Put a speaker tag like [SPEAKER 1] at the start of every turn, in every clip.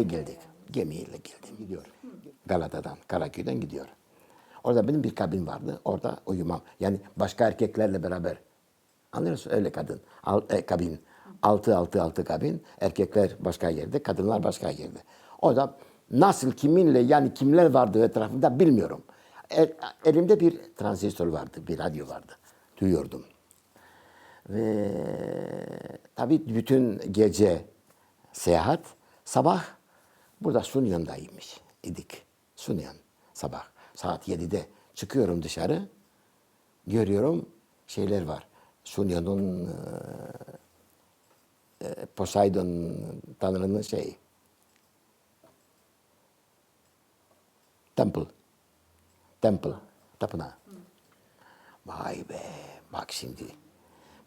[SPEAKER 1] Geldik. Gemiyle geldim. Gidiyor. Galata'dan, Karaköy'den gidiyor. Orada benim bir kabin vardı. Orada uyumam. Yani başka erkeklerle beraber. Anlıyor musun? Öyle kadın. Kabin. Altı kabin. Erkekler başka yerde, kadınlar başka yerde. Orada nasıl, kiminle, yani kimler vardı etrafında bilmiyorum. Elimde bir transistör vardı, bir radyo vardı. Duyuyordum. Ve tabii bütün gece seyahat, sabah burada Sunyan'daymış idik. Sunyan sabah saat 7'de çıkıyorum dışarı. Görüyorum şeyler var. Sunyan'ın Poseidon tanrının şeyi. Temple. Temple. Tapınağı. Vay be. Bak şimdi.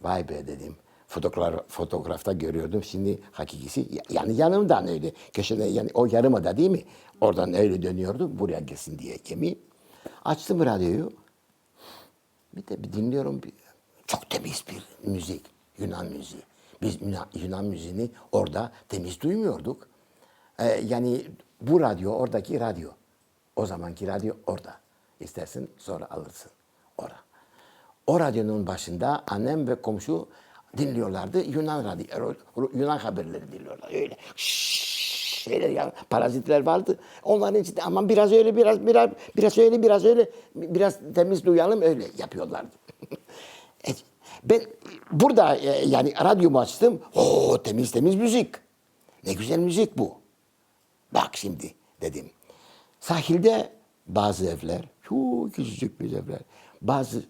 [SPEAKER 1] Vay be dedim. Fotoğrafta görüyordum. Şimdi hakikisi yani yanımdan öyle. Köşede yani o yarımada değil mi? Oradan öyle dönüyordu. Buraya gelsin diye gemi. Açtım radyoyu. Bir dinliyorum. Çok temiz bir müzik. Yunan müziği. Biz Yunan müziğini orada temiz duymuyorduk. Yani bu radyo, oradaki radyo. O zamanki radyo orada. İstersin sonra alırsın. Orada. O radyonun başında annem ve komşu dinliyorlardı. Yunan radyo, Yunan haberleri dinliyorlar. Öyle şeyler ya, parazitler vardı. Onların içinde aman biraz öyle, biraz öyle, biraz öyle, biraz temiz duyalım öyle yapıyorlardı. Ben burada yani radyomu açtım. Oo temiz müzik. Ne güzel müzik bu. Bak şimdi dedim. Sahilde bazı evler, çok küçücük bir evler. Bazı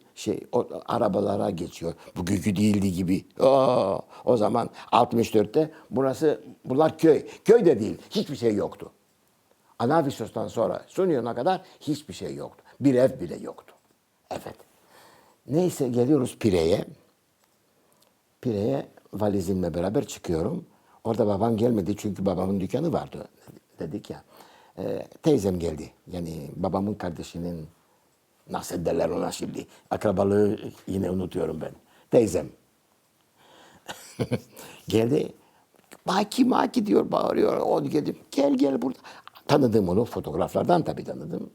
[SPEAKER 1] arabalara geçiyor. Bugünkü değildi gibi. O zaman 64'te bunlar köy. Köy de değil. Hiçbir şey yoktu. Anavissos'tan sonra Sunyon'a kadar hiçbir şey yoktu. Bir ev bile yoktu. Evet. Neyse geliyoruz Pire'ye. Pire'ye valizimle beraber çıkıyorum. Orada babam gelmedi çünkü babamın dükkanı vardı dedik ya. Teyzem geldi. Yani babamın kardeşinin nasıl derler ona şimdi. Akrabalığı yine unutuyorum ben. Teyzem. Geldi. Maki diyor bağırıyor. O geldi. Gel burada. Tanıdım onu fotoğraflardan tabii tanıdım.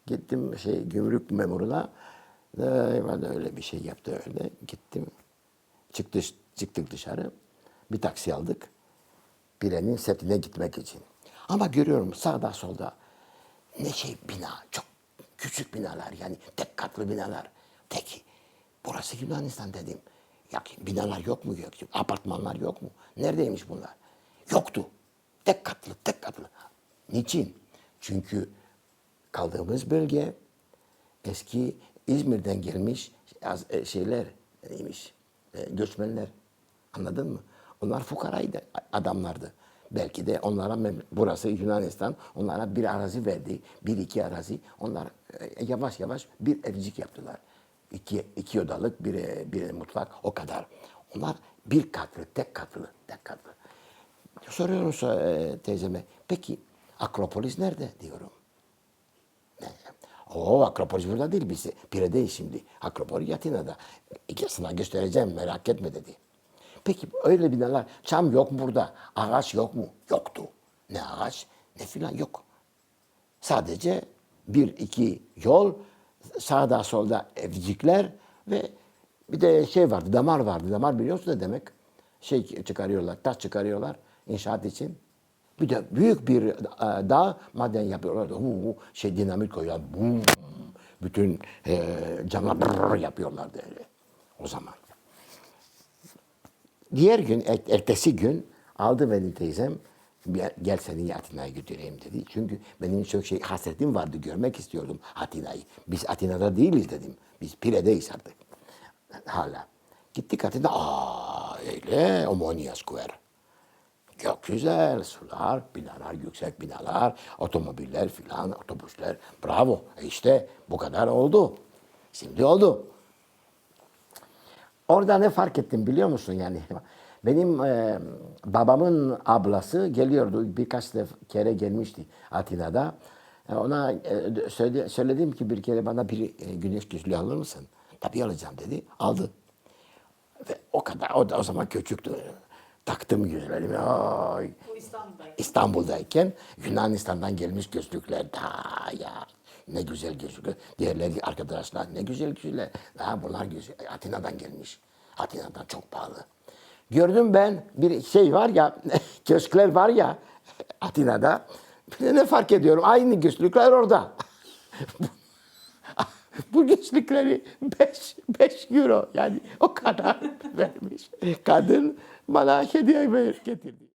[SPEAKER 1] Gittim gümrük memuruna. Öyle bir şey yaptı öyle. Gittim. Çıktık dışarı. Bir taksi aldık. Pire'nin setine gitmek için. Ama görüyorum sağda solda ne bina, çok küçük binalar yani tek katlı binalar. Tek. Burası Yunanistan dedim. Ya binalar yok mu? Yok. Apartmanlar yok mu? Neredeymiş bunlar? Yoktu. Tek katlı. Niçin? Çünkü kaldığımız bölge eski İzmir'den gelmiş neymiş? Göçmenler. Anladın mı? Onlar fukaraydı, adamlardı. Belki de onlara burası Yunanistan onlara bir arazi verdi. Bir iki arazi. Onlar yavaş yavaş bir evcik yaptılar. İki odalık bir mutfak o kadar. Onlar bir katlı, tek katlı. Soruyorum teyzeme. Peki Akropolis nerede diyorum. Akropolis burada değil biz. Pire'deyiz şimdi. Akropolis Atina'da. Sana göstereceğim merak etme dedi. Peki öyle binalar, çam yok mu burada? Ağaç yok mu? Yoktu. Ne ağaç ne filan yok. Sadece bir iki yol, sağda solda evcikler ve bir de vardı, damar vardı. Damar biliyorsun ne demek? Çıkarıyorlar, taş çıkarıyorlar inşaat için. Bir de büyük bir dağ maden yapıyorlar. Dinamit koyuyorlar. Bütün camlar yapıyorlardı öyle o zaman. Diğer gün, ertesi gün aldı beni teyzem. Gel seni Atina'ya götüreyim dedi. Çünkü benim çok hasretim vardı. Görmek istiyordum Atina'yı. Biz Atina'da değiliz dedim. Biz Pire'deyiz artık. Hala. Gittik Atina. Öyle. Omonia Square. Çok güzel sular, binalar, yüksek binalar, otomobiller filan, otobüsler. Bravo. İşte bu kadar oldu. Şimdi oldu. Orada ne fark ettim biliyor musun yani? Benim babamın ablası geliyordu birkaç kere gelmişti Atina'da. Ona söyledim ki bir kere bana bir güneş gözlüğü alır mısın? Tabii alacağım dedi. Aldı. Ve o kadar o zaman küçüktü. Taktım gözlerimi. Ay.
[SPEAKER 2] Bu İstanbul'daydı.
[SPEAKER 1] İstanbul'dayken Yunanistan'dan gelmiş gözlükler. Da ya ne güzel gözlükler. Diğerleri arkadaşlar ne güzel gözlükler. Ha, bunlar güzel. Atina'dan gelmiş. Atina'dan çok pahalı. Gördüm ben bir şey var ya, köşkler var ya Atina'da. Bir de ne fark ediyorum? Aynı gözlükler orada. Bu gözlükleri 5 euro yani o kadar vermiş. Kadın bana hediye getirdi.